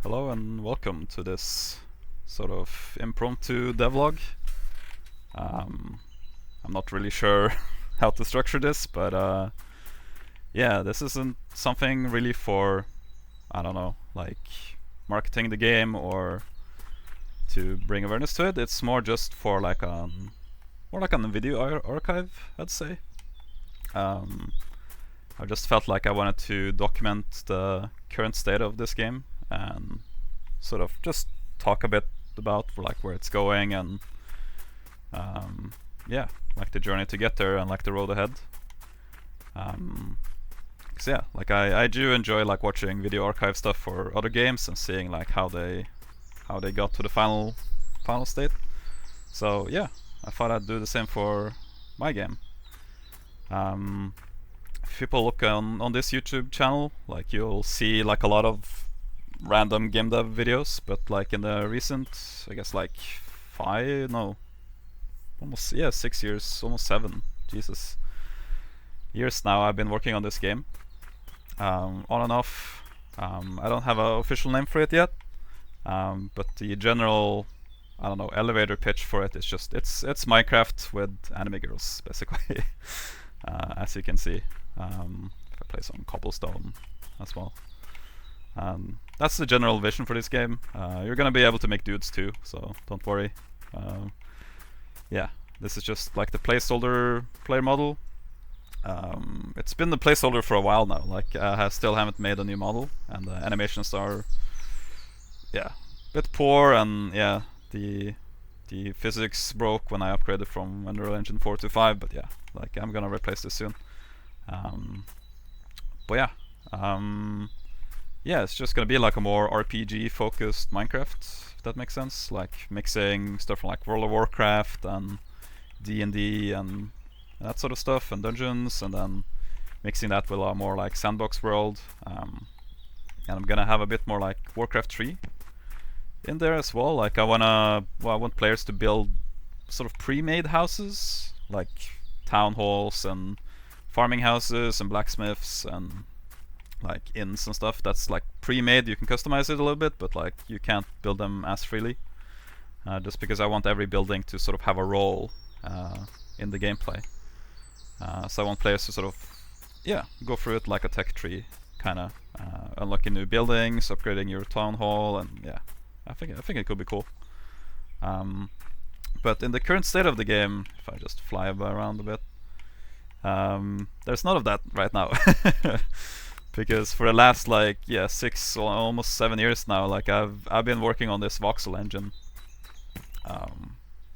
Hello and welcome to this sort of impromptu devlog. Um, I'm not really sure how to structure this, but yeah, this isn't something really for, I don't know, like marketing the game or to bring awareness to it. It's more just for like more like on a video archive, I'd say. Um, I just felt like I wanted to document the current state of this game and sort of just talk a bit about like where it's going and yeah, like the journey to get there and like the road ahead. 'Cause yeah, like I do enjoy like watching video archive stuff for other games and seeing like how they got to the final state. So yeah, I thought I'd do the same for my game. If people look on this YouTube channel, like you'll see like a lot of random game dev videos, but like in the recent, I guess like 6 years, almost 7, Jesus, years now I've been working on this game, on and off. I don't have an official name for it yet, but the general, I don't know, elevator pitch for it is just it's Minecraft with anime girls, basically. As you can see, if I play some cobblestone as well. That's the general vision for this game. You're gonna be able to make dudes too, so don't worry. Yeah, this is just like the placeholder player model. It's been the placeholder for a while now. Like I still haven't made a new model, and the animations are, yeah, a bit poor, and yeah, the physics broke when I upgraded from Unreal Engine 4 to 5. But yeah, like I'm gonna replace this soon. But yeah. Yeah, it's just gonna be like a more RPG focused Minecraft, if that makes sense. Like mixing stuff from like World of Warcraft and D&D and that sort of stuff, and dungeons, and then mixing that with a more like sandbox world. And I'm gonna have a bit more like Warcraft 3 in there as well. Like I want players to build sort of pre-made houses, like town halls and farming houses and blacksmiths and like inns and stuff that's like pre-made. You can customize it a little bit, but like you can't build them as freely, just because I want every building to sort of have a role in the gameplay. So I want players to sort of, yeah, go through it like a tech tree, kind of unlocking new buildings, upgrading your town hall, and yeah, I think it could be cool. But in the current state of the game, if I just fly around a bit, there's none of that right now. Because for the last like 6 or almost 7 years now, like I've been working on this Voxel engine,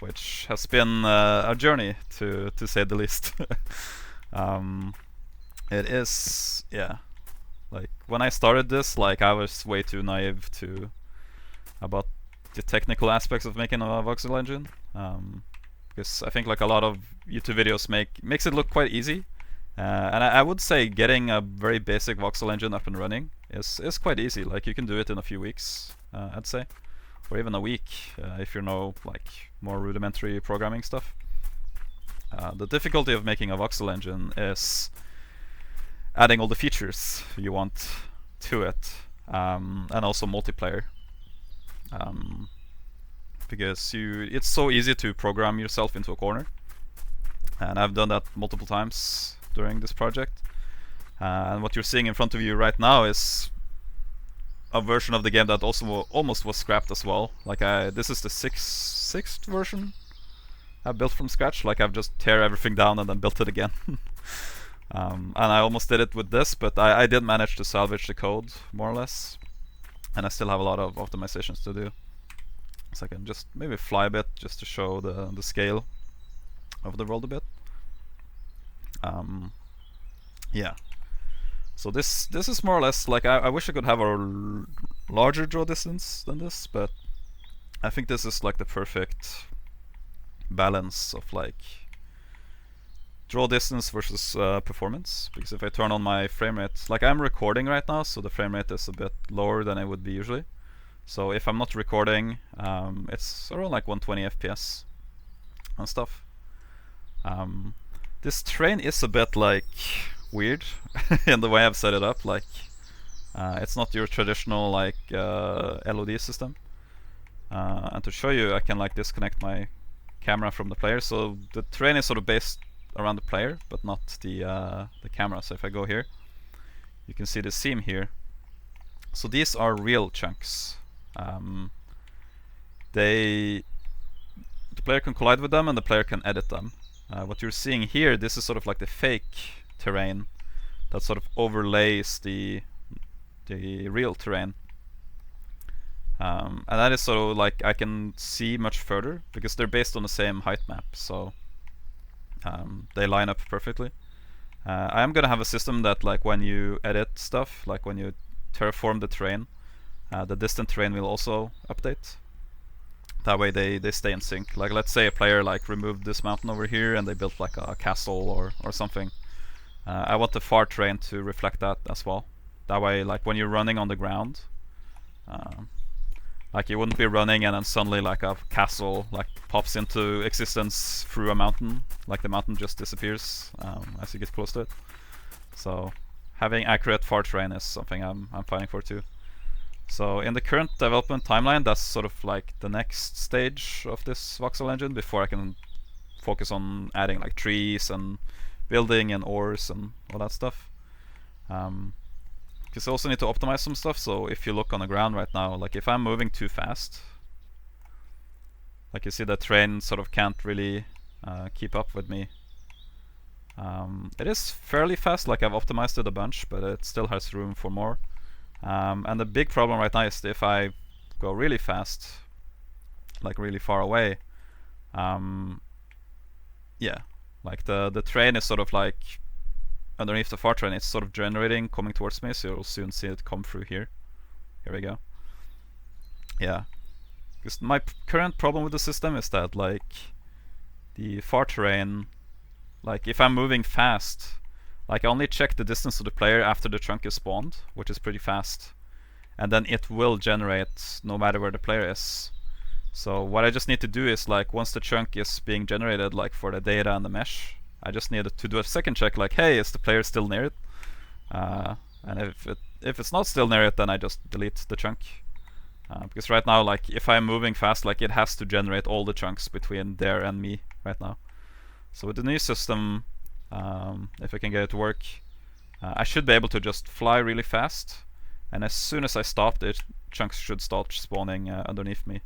which has been a journey to say the least. It is, yeah, like when I started this, like I was way too naive about the technical aspects of making a Voxel engine, because I think like a lot of YouTube videos makes it look quite easy. And I would say getting a very basic voxel engine up and running is quite easy. Like you can do it in a few weeks, I'd say, or even a week, if you know like more rudimentary programming stuff. The difficulty of making a voxel engine is adding all the features you want to it, and also multiplayer, because it's so easy to program yourself into a corner, and I've done that multiple times during this project. And what you're seeing in front of you right now is a version of the game that also almost was scrapped as well. Like this is the sixth version I built from scratch. Like I've just tear everything down and then built it again. And I almost did it with this, but I did manage to salvage the code more or less, and I still have a lot of optimizations to do. So I can just maybe fly a bit just to show the scale of the world a bit. Yeah, so this is more or less like I wish I could have a larger draw distance than this, but I think this is like the perfect balance of like draw distance versus performance. Because if I turn on my frame rate, like I'm recording right now, so the frame rate is a bit lower than it would be usually. So if I'm not recording, it's around like 120 FPS and stuff. This train is a bit like weird in the way I've set it up. Like It's not your traditional like LOD system. And to show you, I can like disconnect my camera from the player. So the terrain is sort of based around the player, but not the camera. So if I go here, you can see the seam here. So these are real chunks. The player can collide with them, and the player can edit them. What you're seeing here, this is sort of like the fake terrain that sort of overlays the real terrain. And that is sort of like I can see much further because they're based on the same height map, so they line up perfectly. I am gonna have a system that like when you edit stuff, like when you terraform the terrain, the distant terrain will also update. That way they stay in sync. Like let's say a player like removed this mountain over here and they built like a castle or something. I want the far terrain to reflect that as well. That way, like when you're running on the ground, like you wouldn't be running and then suddenly like a castle like pops into existence through a mountain. Like the mountain just disappears as you get close to it. So having accurate far terrain is something I'm fighting for too. So in the current development timeline, that's sort of like the next stage of this voxel engine before I can focus on adding like trees and building and ores and all that stuff. Because I also need to optimize some stuff. So if you look on the ground right now, like if I'm moving too fast, like you see the train sort of can't really keep up with me. It is fairly fast, like I've optimized it a bunch, but it still has room for more. And the big problem right now is if I go really fast, like really far away, yeah, like the train is sort of like underneath the far train, it's sort of generating coming towards me, so you'll soon see it come through here. Here we go. Yeah, because my current problem with the system is that like the far terrain, like if I'm moving fast, like I only check the distance to the player after the chunk is spawned, which is pretty fast, and then it will generate no matter where the player is. So what I just need to do is like once the chunk is being generated, like for the data and the mesh, I just need to do a second check, like hey, is the player still near it? And if it's not still near it, then I just delete the chunk. Because right now, like if I'm moving fast, like it has to generate all the chunks between there and me right now. So with the new system, if I can get it to work, I should be able to just fly really fast, and as soon as I stop, the chunks should start spawning underneath me.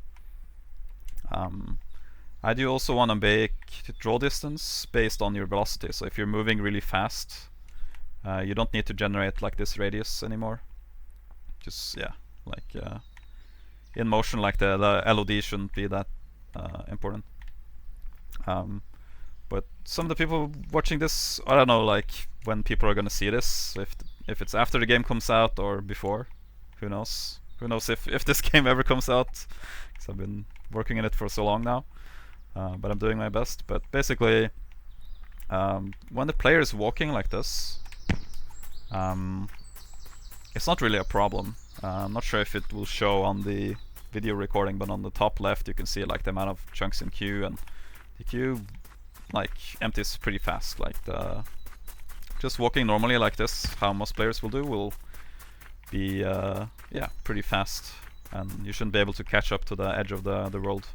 I do also want to make draw distance based on your velocity. So if you're moving really fast, you don't need to generate like this radius anymore. Just yeah, like in motion, like the LOD shouldn't be that important. But some of the people watching this, I don't know, like when people are gonna see this, if it's after the game comes out or before, who knows? Who knows if this game ever comes out? Because I've been working in it for so long now. But I'm doing my best. But basically, when the player is walking like this, it's not really a problem. I'm not sure if it will show on the video recording, but on the top left you can see like the amount of chunks in queue, and the queue like empties pretty fast. Like just walking normally like this, how most players will do, will be yeah, pretty fast, and you shouldn't be able to catch up to the edge of the world.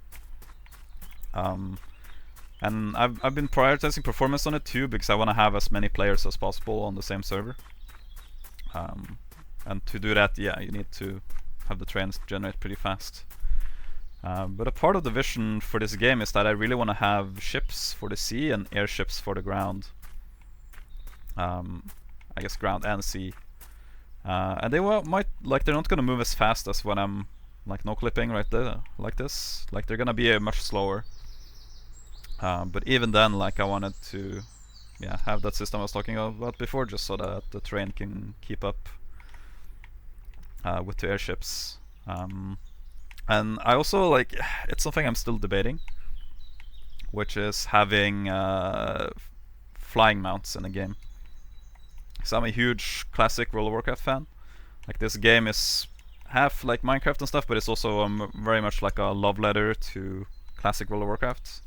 And I've been prioritizing performance on it too, because I want to have as many players as possible on the same server. And to do that, yeah, you need to have the trains generate pretty fast. But a part of the vision for this game is that I really want to have ships for the sea and airships for the ground. I guess ground and sea. And they might, like, they're not gonna move as fast as when I'm like no clipping right there, like this. Like they're gonna be much slower. But even then, like I wanted to, yeah, have that system I was talking about before, just so that the train can keep up with the airships. And I also like, it's something I'm still debating, which is having flying mounts in a game. So I'm a huge classic World of Warcraft fan. Like this game is half like Minecraft and stuff, but it's also very much like a love letter to classic World of Warcraft.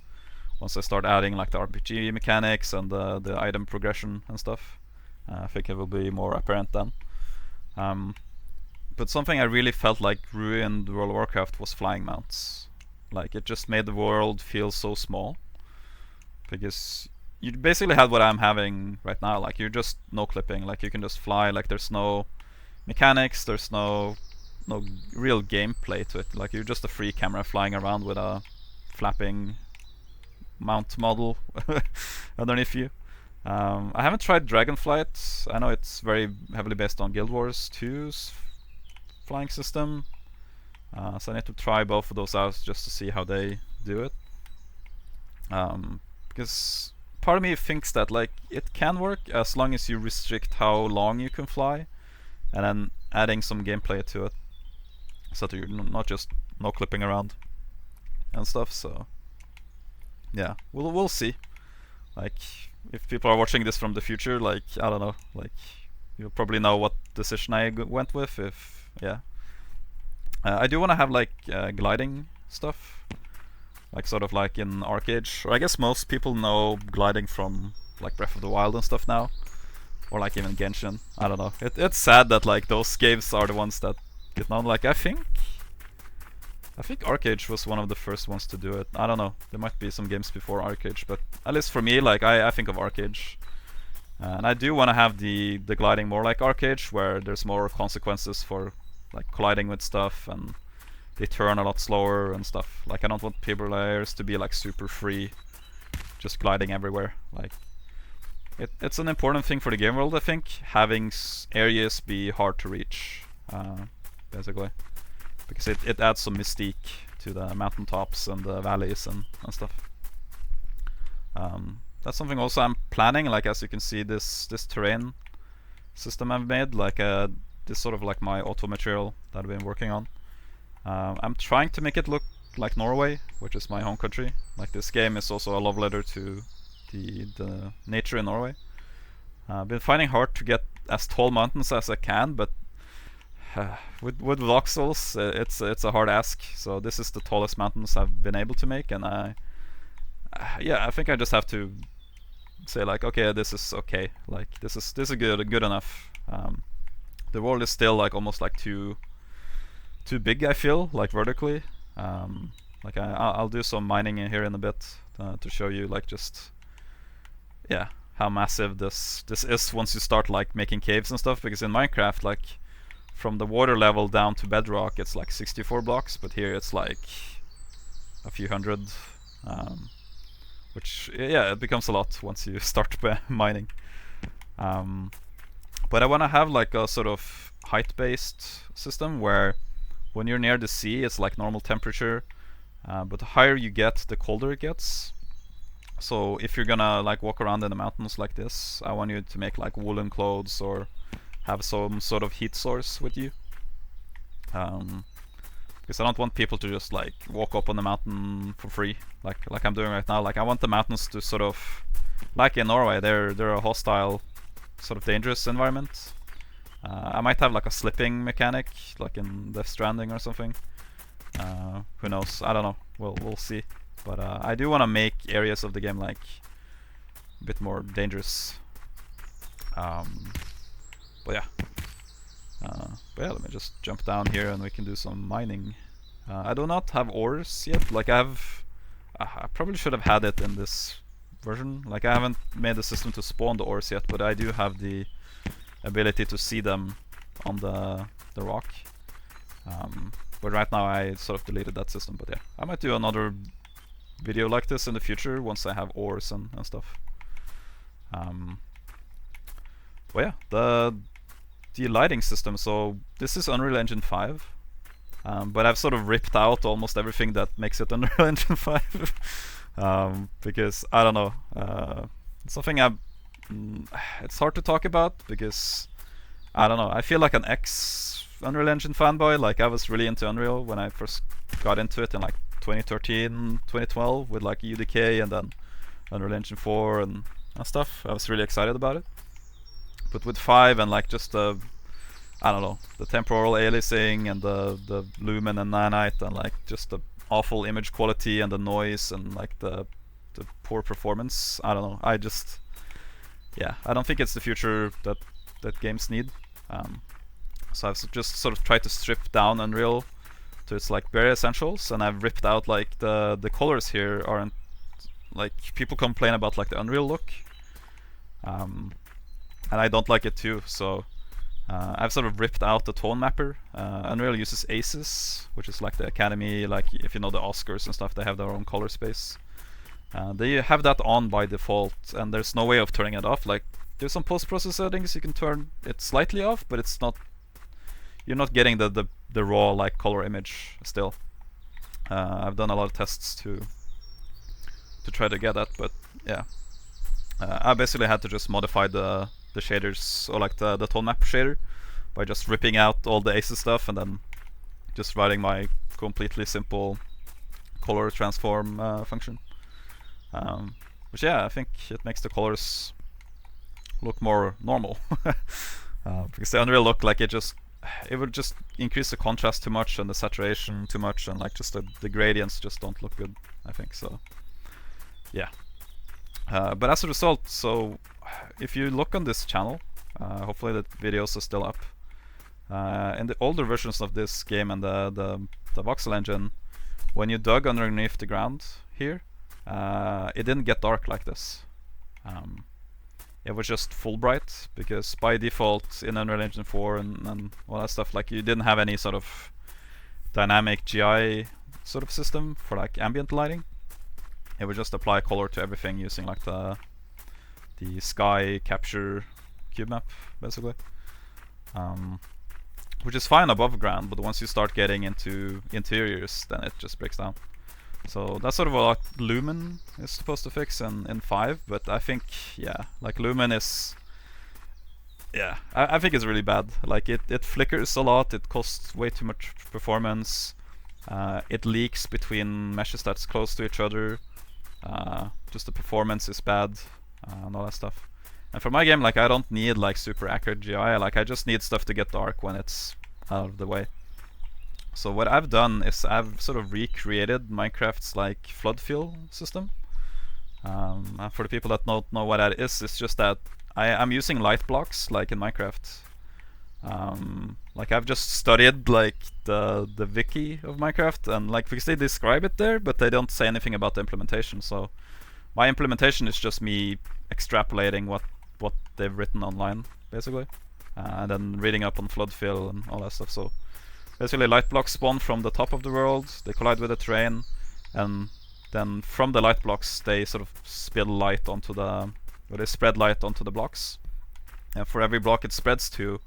Once I start adding like the RPG mechanics and the item progression and stuff, I think it will be more apparent then. But something I really felt like ruined World of Warcraft was flying mounts. Like, it just made the world feel so small. Because you basically had what I'm having right now. Like, you're just no clipping. Like, you can just fly. Like, there's no mechanics. There's no real gameplay to it. Like, you're just a free camera flying around with a flapping mount model underneath you. I haven't tried Dragonflight. I know it's very heavily based on Guild Wars 2's flying system. So I need to try both of those out just to see how they do it. Because part of me thinks that like it can work as long as you restrict how long you can fly, and then adding some gameplay to it, so that you're not just no clipping around and stuff. So yeah, we'll see. Like, if people are watching this from the future, like, I don't know, like, you'll probably know what decision I went with. If yeah, I do want to have like gliding stuff, like sort of like in Arcade. Or I guess most people know gliding from like Breath of the Wild and stuff now, or like even Genshin. I don't know. It's sad that like those games are the ones that get known. Like, I think Arcade was one of the first ones to do it. I don't know. There might be some games before Arcade, but at least for me, like, I think of Arcade. And I do want to have the gliding more like Arcade, where there's more consequences for like colliding with stuff, and they turn a lot slower and stuff. Like, I don't want players to be like super free, just gliding everywhere. Like, it's an important thing for the game world, I think, having areas be hard to reach, basically. Because it adds some mystique to the mountaintops and the valleys and stuff. That's something also I'm planning. Like, as you can see, this terrain system I've made, like this sort of like my auto material that I've been working on. I'm trying to make it look like Norway, which is my home country. Like, this game is also a love letter to the nature in Norway. I've been finding hard to get as tall mountains as I can, but with voxels, it's a hard ask. So this is the tallest mountains I've been able to make, and I think I just have to say like, okay, this is okay. Like, this is good enough. The world is still like almost like too big, I feel, like vertically. Like, I'll do some mining in here in a bit to show you like just how massive this is once you start like making caves and stuff. Because in Minecraft, like, from the water level down to bedrock, it's like 64 blocks, but here it's like a few hundred, which, it becomes a lot once you start mining. But I want to have like a sort of height-based system where when you're near the sea, it's like normal temperature, but the higher you get, the colder it gets. So if you're gonna like walk around in the mountains like this, I want you to make like woolen clothes or have some sort of heat source with you, because I don't want people to just like walk up on the mountain for free, like I'm doing right now. Like, I want the mountains to sort of, like in Norway, they're a hostile, sort of dangerous environment. I might have like a slipping mechanic, like in Death Stranding or something. Who knows? I don't know. We'll see. But I do want to make areas of the game like a bit more dangerous. But yeah, let me just jump down here and we can do some mining. I do not have ores yet. Like, I probably should have had it in this version. Like, I haven't made the system to spawn the ores yet, but I do have the ability to see them on the rock. But right now I sort of deleted that system. But yeah, I might do another video like this in the future once I have ores and stuff. But yeah, the lighting system. So this is Unreal Engine 5, but I've sort of ripped out almost everything that makes it Unreal Engine 5, because I don't know, it's something it's hard to talk about because I don't know. I feel like an ex-Unreal Engine fanboy. Like, I was really into Unreal when I first got into it in like 2013, 2012 with like UDK and then Unreal Engine 4 and stuff. I was really excited about it. But with 5 and like just the, I don't know, the temporal aliasing and the lumen and nanite and like just the awful image quality and the noise and like the poor performance, I don't know. I don't think it's the future that games need. So I've just sort of tried to strip down Unreal to its like bare essentials, and I've ripped out like the colors here aren't like, people complain about like the Unreal look, and I don't like it too. So I've sort of ripped out the tone mapper. Unreal uses ACES, which is like the Academy, like if you know the Oscars and stuff, they have their own color space. They have that on by default, and there's no way of turning it off. Like there's some post-process settings you can turn it slightly off, but it's not, you're not getting the raw like color image still. I've done a lot of tests to try to get that, but yeah. I basically had to just modify the shaders, or like the tone map shader, by just ripping out all the ACES stuff and then just writing my completely simple color transform function. Which yeah, I think it makes the colors look more normal. Because the Unreal look, like it would just increase the contrast too much and the saturation too much, and like just the gradients just don't look good, I think. So yeah. But as a result, so if you look on this channel, hopefully the videos are still up. In the older versions of this game and the Voxel engine, when you dug underneath the ground here, it didn't get dark like this. It was just full bright, because by default in Unreal Engine 4 and all that stuff, like you didn't have any sort of dynamic GI sort of system for like ambient lighting. It would just apply color to everything using like the sky capture cube map, basically. Which is fine above ground, but once you start getting into interiors, then it just breaks down. So that's sort of what Lumen is supposed to fix in 5, but I think, yeah, like Lumen is, yeah, I think it's really bad. Like it flickers a lot, it costs way too much performance, it leaks between meshes that's close to each other, just the performance is bad, and all that stuff. And for my game, like I don't need like super accurate GI, like I just need stuff to get dark when it's out of the way. So what I've done is I've sort of recreated Minecraft's like flood fill system. And for the people that don't know what that is, it's just that I'm using light blocks like in Minecraft. Like I've just studied like the wiki of Minecraft, and like because they describe it there, but they don't say anything about the implementation. So my implementation is just me extrapolating what they've written online, basically, and then reading up on flood fill and all that stuff. So basically light blocks spawn from the top of the world, they collide with the terrain, and then from the light blocks they sort of spill light onto or they spread light onto the blocks. And for every block it spreads to,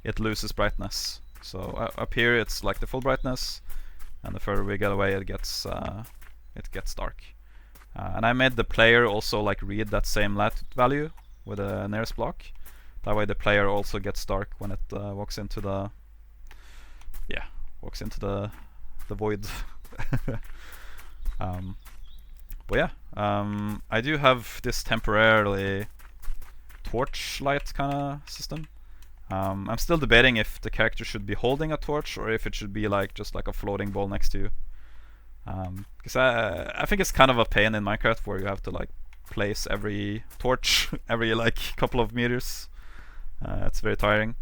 it loses brightness. So up here it's like the full brightness, and the further we get away it gets dark. And I made the player also like read that same light value with the nearest block. That way the player also gets dark when it walks into the void. But yeah, I do have this temporarily torch light kind of system. I'm still debating if the character should be holding a torch or if it should be like just like a floating ball next to you. Because I think it's kind of a pain in Minecraft where you have to like place every torch every like couple of meters. It's very tiring.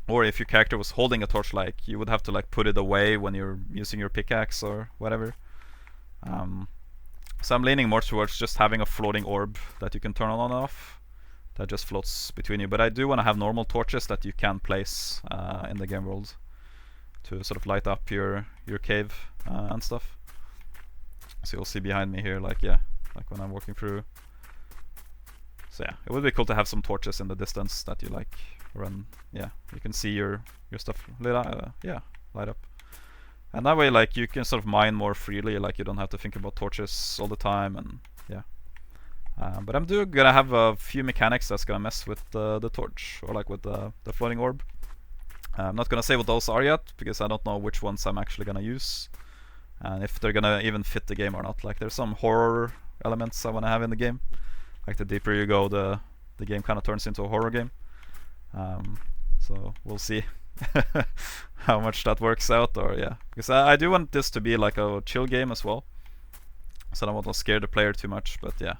Or if your character was holding a torch, like you would have to like put it away when you're using your pickaxe or whatever. So I'm leaning more towards just having a floating orb that you can turn on and off, that just floats between you. But I do want to have normal torches that you can place in the game world to sort of light up your cave and stuff. So you'll see behind me here, like like when I'm walking through. So yeah, it would be cool to have some torches in the distance that you like run. Yeah, you can see your stuff light up. And that way, like you can sort of mine more freely. Like you don't have to think about torches all the time, and yeah. But I'm gonna have a few mechanics that's gonna mess with the torch, or like with the floating orb. I'm not gonna say what those are yet, because I don't know which ones I'm actually gonna use, and if they're gonna even fit the game or not. Like there's some horror elements I wanna have in the game. Like the deeper you go, the game kind of turns into a horror game. So we'll see how much that works out, or yeah, because I do want this to be like a chill game as well, so I don't want to scare the player too much. But yeah,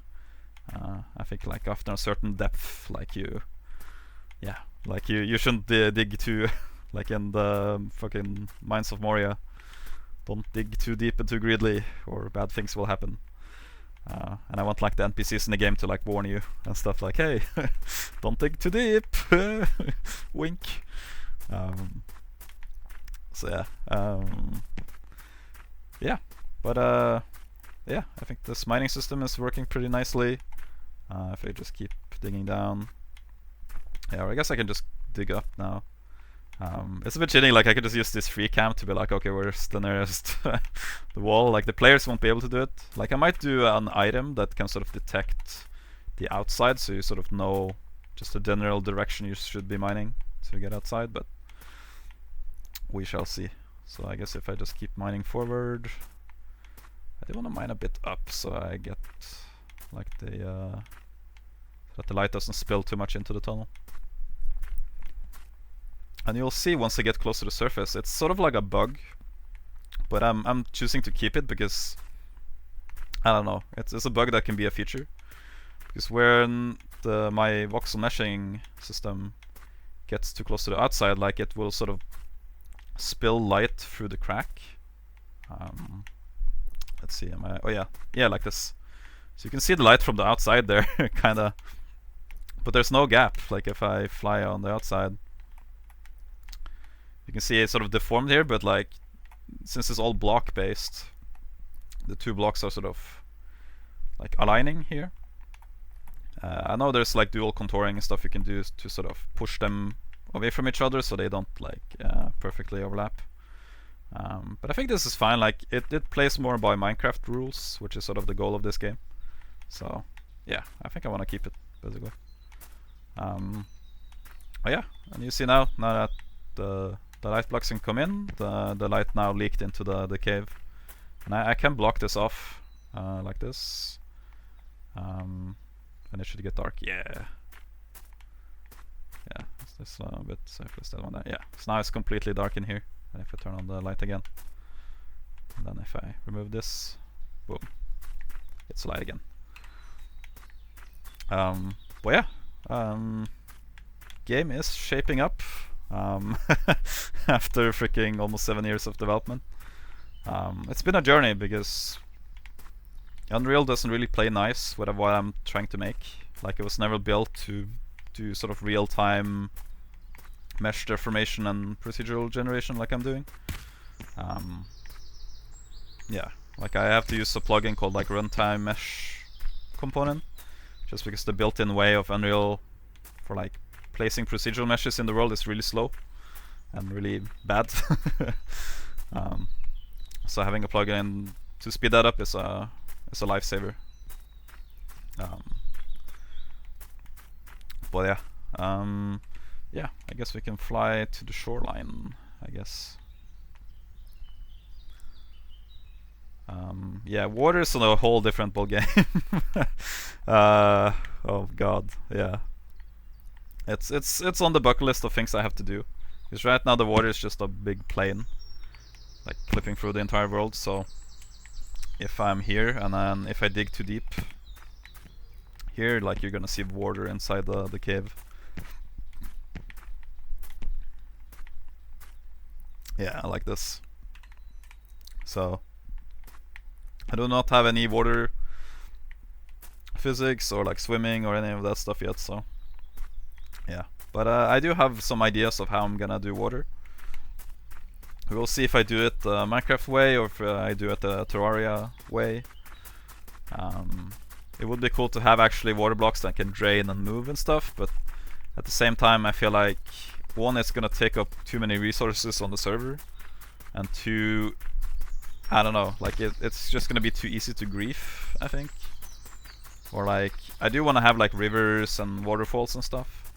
I think like after a certain depth, like you shouldn't dig too like in the fucking Mines of Moria. Don't dig too deep and too greedily, or bad things will happen. And I want like the NPCs in the game to like warn you and stuff like, hey, don't dig too deep, wink. So yeah, but yeah, I think this mining system is working pretty nicely. If I just keep digging down, yeah, or I guess I can just dig up now. It's a bit cheating, like I could just use this free cam to be like, okay, where's the nearest the wall? Like the players won't be able to do it. Like I might do an item that can sort of detect the outside, so you sort of know just the general direction you should be mining to get outside, but we shall see. So I guess if I just keep mining forward, I do want to mine a bit up so I get like the so that the light doesn't spill too much into the tunnel. And you'll see once I get close to the surface, it's sort of like a bug, but I'm choosing to keep it because I don't know, it's a bug that can be a feature. Because when my voxel meshing system gets too close to the outside, like it will sort of spill light through the crack. Let's see, oh yeah, like this. So you can see the light from the outside there, kinda, but there's no gap. Like if I fly on the outside, you can see it's sort of deformed here, but like since it's all block based, the two blocks are sort of like aligning here. I know there's like dual contouring and stuff you can do to sort of push them away from each other so they don't like perfectly overlap. But I think this is fine. Like it plays more by Minecraft rules, which is sort of the goal of this game. So yeah, I think I want to keep it basically. Oh yeah, and you see now that the light blocks can come in, the light now leaked into the cave, and I can block this off like this, and it should get dark. Yeah, is this a bit safer? That one there. Yeah, so now it's completely dark in here. And if I turn on the light again, and then if I remove this, boom, it's light again. But yeah, game is shaping up. After freaking almost 7 years of development. It's been a journey because Unreal doesn't really play nice with what I'm trying to make. Like it was never built to do sort of real-time mesh deformation and procedural generation like I'm doing. Yeah, like I have to use a plugin called like runtime mesh component, just because the built-in way of Unreal for like placing procedural meshes in the world is really slow and really bad. So having a plugin to speed that up is a lifesaver. But yeah, I guess we can fly to the shoreline, I guess. Yeah, water is a whole different ball game. Oh god, yeah. It's on the bucket list of things I have to do. Because right now the water is just a big plane, like clipping through the entire world. So if I'm here and then if I dig too deep here, like you're gonna see water inside the cave. Yeah, like this. So I do not have any water physics or like swimming or any of that stuff yet, so yeah. But I do have some ideas of how I'm gonna do water. We'll see if I do it the Minecraft way or if I do it the Terraria way. It would be cool to have actually water blocks that can drain and move and stuff, but at the same time I feel like one, it's gonna take up too many resources on the server, and two, I don't know, like it's just gonna be too easy to grief, I think. Or like, I do want to have like rivers and waterfalls and stuff,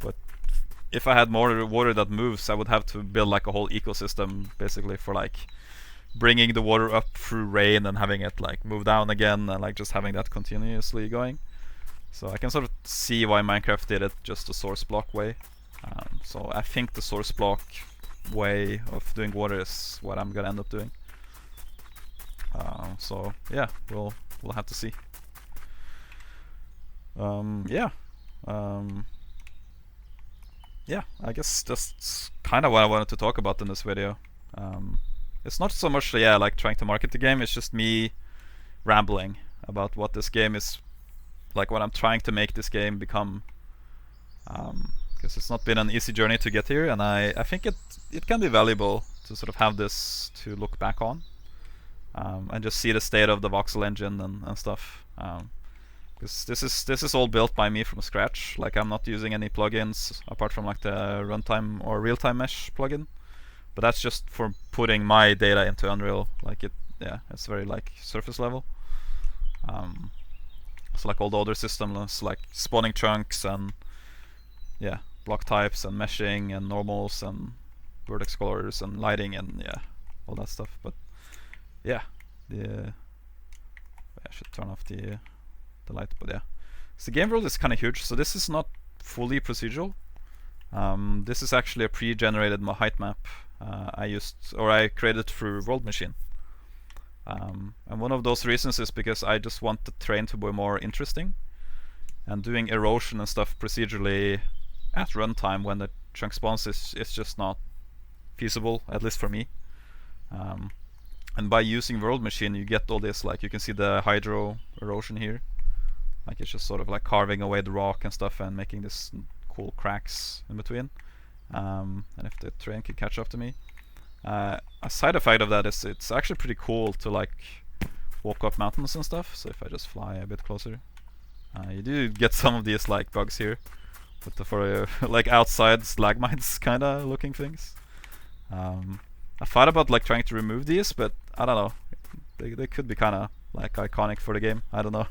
but if I had more water that moves, I would have to build like a whole ecosystem basically for like bringing the water up through rain and having it like move down again and like just having that continuously going. So I can sort of see why Minecraft did it just the source block way. So I think the source block way of doing water is what I'm gonna end up doing. So yeah, we'll have to see. Yeah. yeah, I guess that's kind of what I wanted to talk about in this video. It's not so much, yeah, like trying to market the game. It's just me rambling about what this game is, like what I'm trying to make this game become. Because it's not been an easy journey to get here, and I think it can be valuable to sort of have this to look back on, and just see the state of the Voxel engine and stuff. Because this is all built by me from scratch. Like, I'm not using any plugins apart from like the runtime or real-time mesh plugin, but that's just for putting my data into Unreal. Like it's very like surface level. So like all the other systems, like spawning chunks and yeah, block types and meshing and normals and vertex colors and lighting and yeah, all that stuff. But yeah, I should turn off the light, but yeah. So the game world is kind of huge. So this is not fully procedural. This is actually a pre-generated height map I created through World Machine. And one of those reasons is because I just want the terrain to be more interesting, and doing erosion and stuff procedurally at runtime when the chunk spawns is just not feasible, at least for me. And by using World Machine, you get all this, like you can see the hydro erosion here. Like it's just sort of like carving away the rock and stuff and making this cool cracks in between. And if the terrain can catch up to me. A side effect of that is it's actually pretty cool to like walk up mountains and stuff. So if I just fly a bit closer, you do get some of these like bugs here, but for like outside stalagmites kind of looking things. I thought about like trying to remove these, but I don't know. They could be kind of like iconic for the game. I don't know.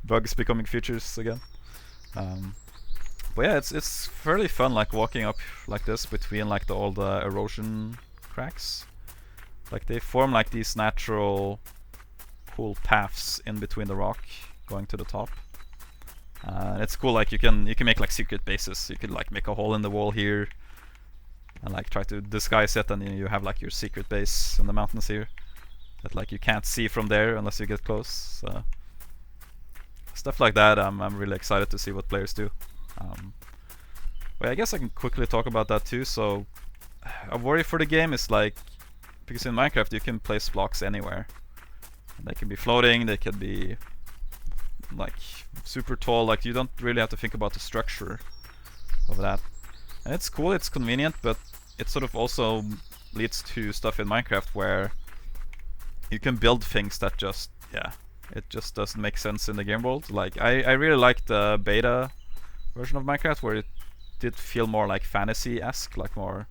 Bugs becoming features again. But yeah, it's fairly fun, like walking up like this between like all the erosion cracks. Like they form like these natural, cool paths in between the rock going to the top. It's cool. Like you can make like secret bases. You could like make a hole in the wall here, and like try to disguise it, and you have like your secret base in the mountains here that like you can't see from there unless you get close. So stuff like that. I'm really excited to see what players do. But I guess I can quickly talk about that too. So a worry for the game is like, because in Minecraft you can place blocks anywhere. They can be floating, they can be like super tall. Like you don't really have to think about the structure of that. And it's cool, it's convenient, but it sort of also leads to stuff in Minecraft where you can build things that just, yeah, it just doesn't make sense in the game world. Like I really like the beta version of Minecraft where it did feel more like fantasy-esque, like more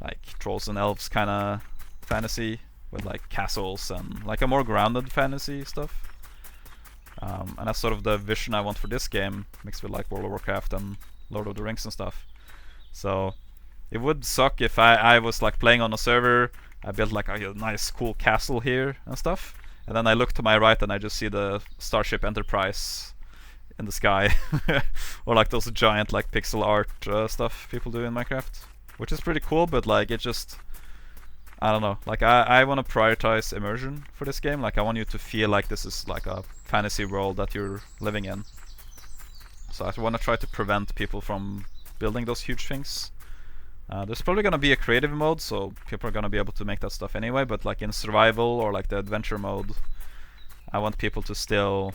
like trolls and elves kind of fantasy with like castles and like a more grounded fantasy stuff. And that's sort of the vision I want for this game, mixed with like World of Warcraft and Lord of the Rings and stuff. So it would suck if I was like playing on a server, I built like a nice cool castle here and stuff, and then I look to my right and I just see the Starship Enterprise in the sky. Or like those giant like pixel art stuff people do in Minecraft, which is pretty cool, but like it just, I don't know, like I want to prioritize immersion for this game. Like I want you to feel like this is like a fantasy world that you're living in. So I want to try to prevent people from building those huge things. There's probably going to be a creative mode, so people are going to be able to make that stuff anyway, but like in survival or like the adventure mode, I want people to still,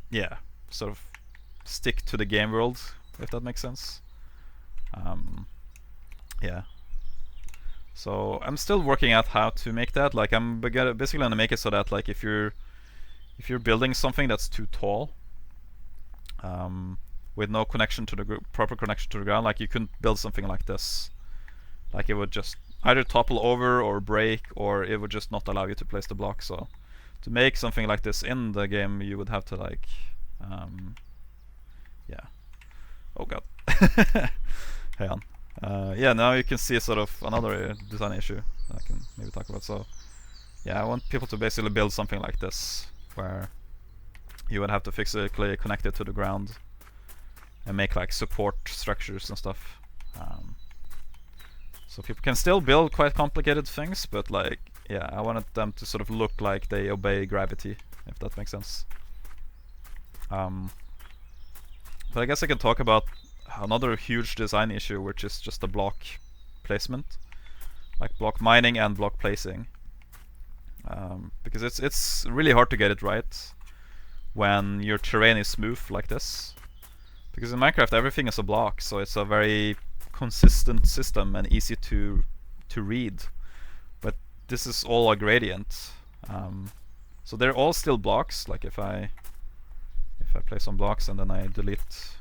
yeah, sort of stick to the game world, if that makes sense. Yeah. So I'm still working out how to make that. Like I'm basically going to make it so that like if you're building something that's too tall, with no connection to the proper connection to the ground, like you couldn't build something like this. Like it would just either topple over or break, or it would just not allow you to place the block. So to make something like this in the game, you would have to like, yeah. Oh god. Hang on. Yeah, now you can see sort of another design issue I can maybe talk about. So yeah, I want people to basically build something like this, where you would have to physically connect it to the ground and make like support structures and stuff. So people can still build quite complicated things, but like, yeah, I wanted them to sort of look like they obey gravity, if that makes sense. But I guess I can talk about another huge design issue, which is just the block placement, like block mining and block placing, because it's really hard to get it right when your terrain is smooth like this. Because in Minecraft everything is a block, so it's a very consistent system and easy to read. But this is all a gradient, so they're all still blocks. Like if I place some blocks and then I delete,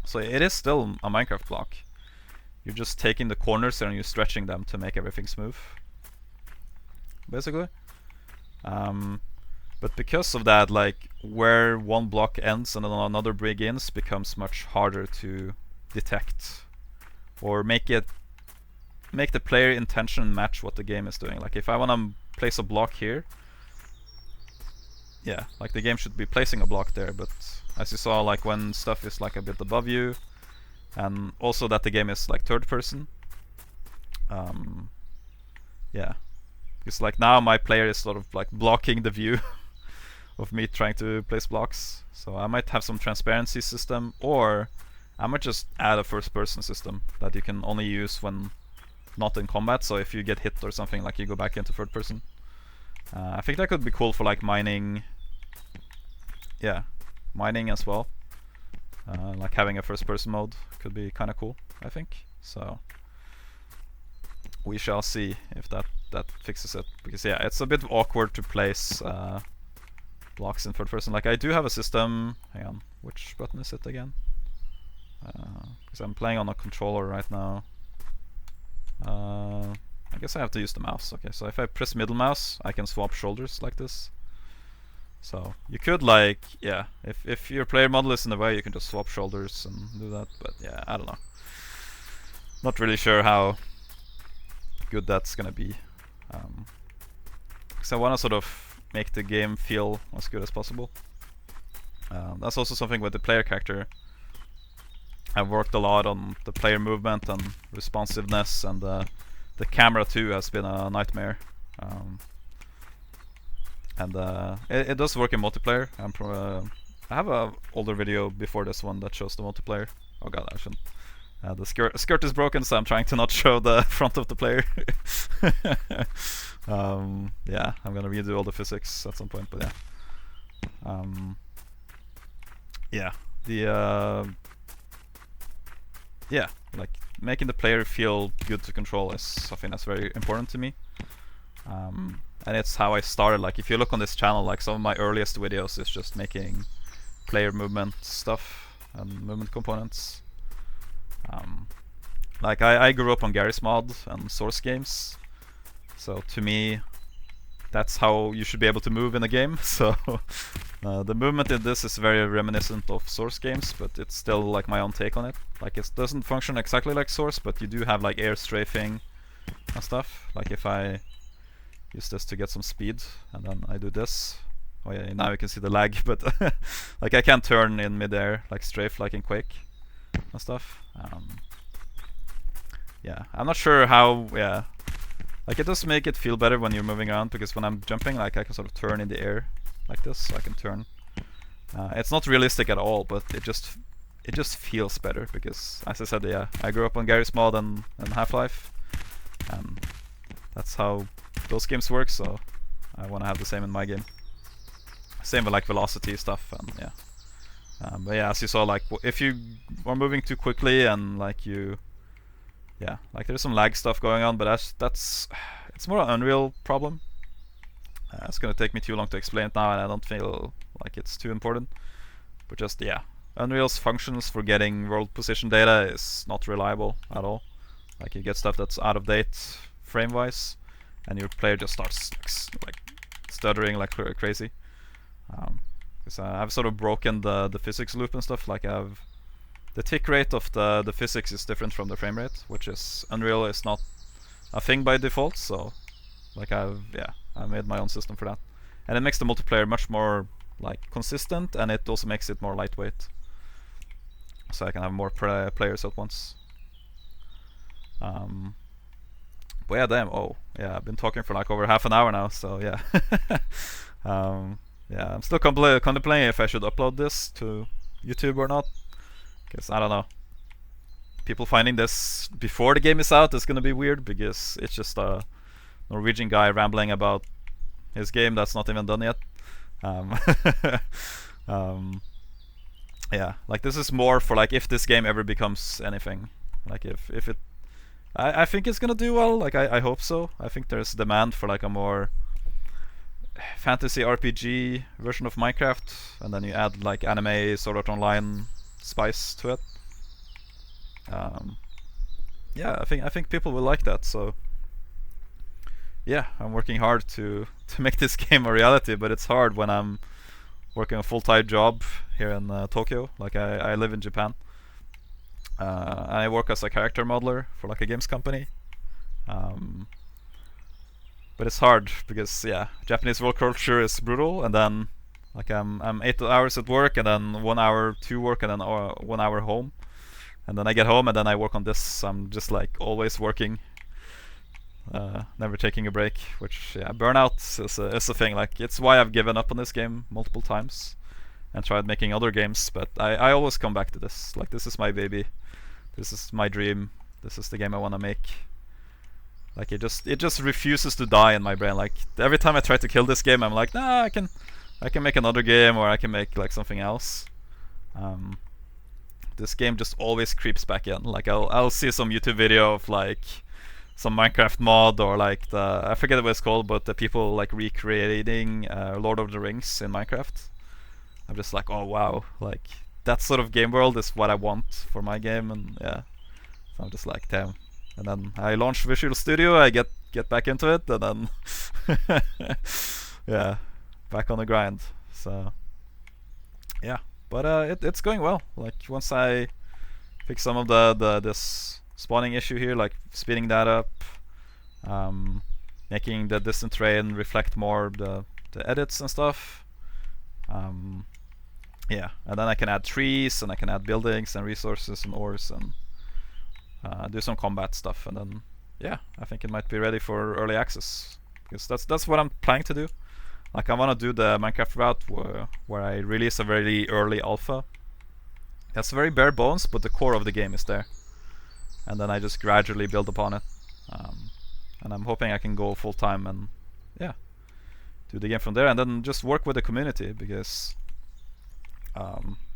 so it is still a Minecraft block. You're just taking the corners and you're stretching them to make everything smooth, basically. But because of that, like where one block ends and then another begins becomes much harder to detect, or make the player intention match what the game is doing. Like if I want to place a block here, yeah, like the game should be placing a block there, but as you saw, like when stuff is like a bit above you, and also that the game is like third person, yeah, because like now my player is sort of like blocking the view of me trying to place blocks. So I might have some transparency system, or I might just add a first person system that you can only use when not in combat. So if you get hit or something, like you go back into third person. I think that could be cool for like mining. Yeah, mining as well. Like having a first person mode could be kind of cool, I think. So we shall see if that fixes it, because yeah, it's a bit awkward to place blocks in third person. Like I do have a system. Hang on, which button is it again? Because I'm playing on a controller right now. I guess I have to use the mouse. Okay, so if I press middle mouse, I can swap shoulders like this. So you could, like, yeah, if your player model is in the way, you can just swap shoulders and do that. But yeah, I don't know. Not really sure how good that's gonna be. Because I want to sort of make the game feel as good as possible. That's also something with the player character. I've worked a lot on the player movement and responsiveness, and the camera too has been a nightmare. And it does work in multiplayer. I have a older video before this one that shows the multiplayer. Oh god, I shouldn't. The skirt is broken, so I'm trying to not show the front of the player. Yeah, I'm gonna redo all the physics at some point, but yeah. Yeah, yeah, like making the player feel good to control is something that's very important to me. And it's how I started. Like if you look on this channel, like some of my earliest videos is just making player movement stuff and movement components. Like I grew up on Garry's Mod and Source games, so to me that's how you should be able to move in a game. So the movement in this is very reminiscent of Source games, but it's still like my own take on it. Like it doesn't function exactly like Source, but you do have like air strafing and stuff. Like if I use this to get some speed and then I do this, oh yeah, now you can see the lag, but like I can't turn in midair like strafe like in Quake and stuff. Yeah, I'm not sure how. Yeah, like it does make it feel better when you're moving around, because when I'm jumping, like I can sort of turn in the air like this, so I can turn. It's not realistic at all, but it just feels better, because as I said, yeah, I grew up on Garry's Mod and Half-Life, and that's how those games work. So I want to have the same in my game. Same with like velocity stuff, and yeah. But yeah, as you saw, like if you are moving too quickly and like yeah, like there's some lag stuff going on, but that's it's more an Unreal problem. It's gonna take me too long to explain it now, and I don't feel like it's too important. But just yeah, Unreal's functions for getting world position data is not reliable at all. Like you get stuff that's out of date frame-wise, and your player just starts like stuttering like crazy. Because I've sort of broken the physics loop and stuff. Like the tick rate of the physics is different from the frame rate, which is Unreal is not a thing by default. So like I made my own system for that, and it makes the multiplayer much more like consistent, and it also makes it more lightweight, so I can have more players at once. But yeah, damn. Oh yeah, I've been talking for like over half an hour now, so yeah. Yeah, I'm still contemplating if I should upload this to YouTube or not, Because I don't know, people finding this before the game is out is gonna be weird, because it's just a Norwegian guy rambling about his game that's not even done yet. Um, yeah, like this is more for like if this game ever becomes anything. Like if it, I think it's gonna do well. Like I hope so. I think there's demand for like a more fantasy RPG version of Minecraft, and then you add like anime, Sword Art Online spice to it. Yeah, I think people will like that. So yeah, I'm working hard to make this game a reality, but it's hard when I'm working a full-time job here in Tokyo. Like I live in Japan. I work as a character modeler for like a games company. But it's hard because yeah, Japanese work culture is brutal, and then like I'm 8 hours at work, and then 1 hour to work, and then 1 hour home, and then I get home and then I work on this. I'm just like always working, never taking a break. Which yeah, burnout is a thing. Like it's why I've given up on this game multiple times and tried making other games. But I always come back to this. Like this is my baby. This is my dream. This is the game I want to make. Like it just refuses to die in my brain. Like every time I try to kill this game, I'm like, nah, I can make another game, or I can make like something else. This game just always creeps back in. Like I'll see some YouTube video of like some Minecraft mod, or like I forget what it's called, but the people like recreating Lord of the Rings in Minecraft. I'm just like, oh wow, like that sort of game world is what I want for my game, and yeah. So I'm just like, damn. And then I launch Visual Studio, I get back into it, and then yeah, back on the grind. So yeah, but it's going well. Like once I fix some of this spawning issue here, like speeding that up, making the distant terrain reflect more the edits and stuff. Yeah, and then I can add trees, and I can add buildings and resources and ores, and do some combat stuff, and then yeah, I think it might be ready for early access, because that's what I'm planning to do. Like I want to do the Minecraft route where I release a very early alpha. That's very bare bones, but the core of the game is there, and then I just gradually build upon it. And I'm hoping I can go full time and yeah, do the game from there, and then just work with the community, because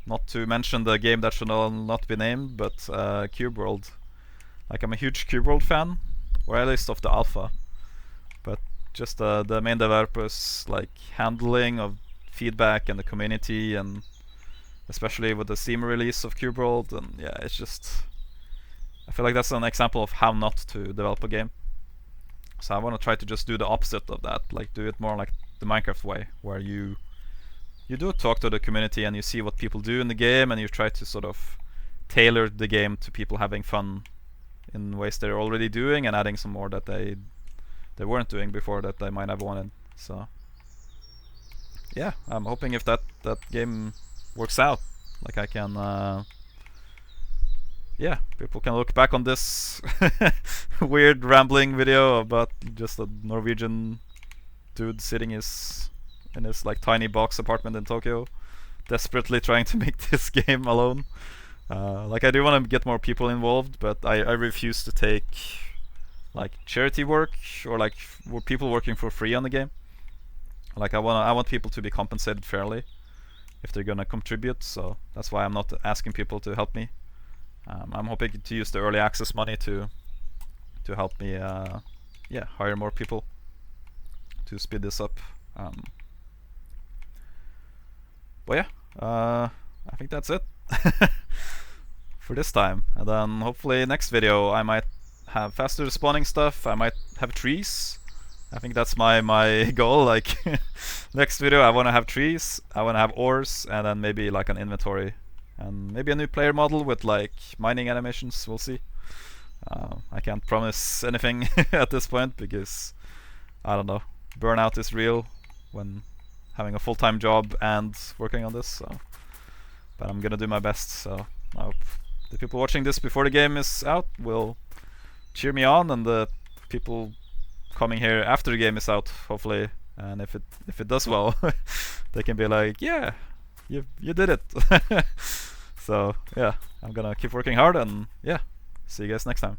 not to mention the game that should not be named, but Cube World. Like I'm a huge Cube World fan, or at least of the alpha, but just the main developers like handling of feedback and the community, and especially with the Steam release of Cube World, and yeah, it's just, I feel like that's an example of how not to develop a game. So I want to try to just do the opposite of that, like do it more like the Minecraft way, where you do talk to the community and you see what people do in the game, and you try to sort of tailor the game to people having fun in ways they're already doing, and adding some more that they weren't doing before that they might have wanted. So yeah, I'm hoping if that game works out, like I can yeah, people can look back on this weird rambling video about just a Norwegian dude sitting in his like tiny box apartment in Tokyo, desperately trying to make this game alone. Like I do want to get more people involved, but I refuse to take like charity work, or like people working for free on the game. Like I want people to be compensated fairly if they're gonna contribute. So that's why I'm not asking people to help me. I'm hoping to use the early access money to help me yeah, hire more people to speed this up. But yeah, I think that's it for this time. And then hopefully next video I might have faster spawning stuff. I might have trees. I think that's my goal. Like next video I want to have trees, I want to have ores, and then maybe like an inventory, and maybe a new player model with like mining animations. We'll see. I can't promise anything at this point, because I don't know, burnout is real when having a full-time job and working on this. So, but I'm gonna do my best. So I hope the people watching this before the game is out will cheer me on, and the people coming here after the game is out, hopefully, and if it does well, they can be like, yeah, you did it. So yeah. I'm gonna keep working hard, and yeah, see you guys next time.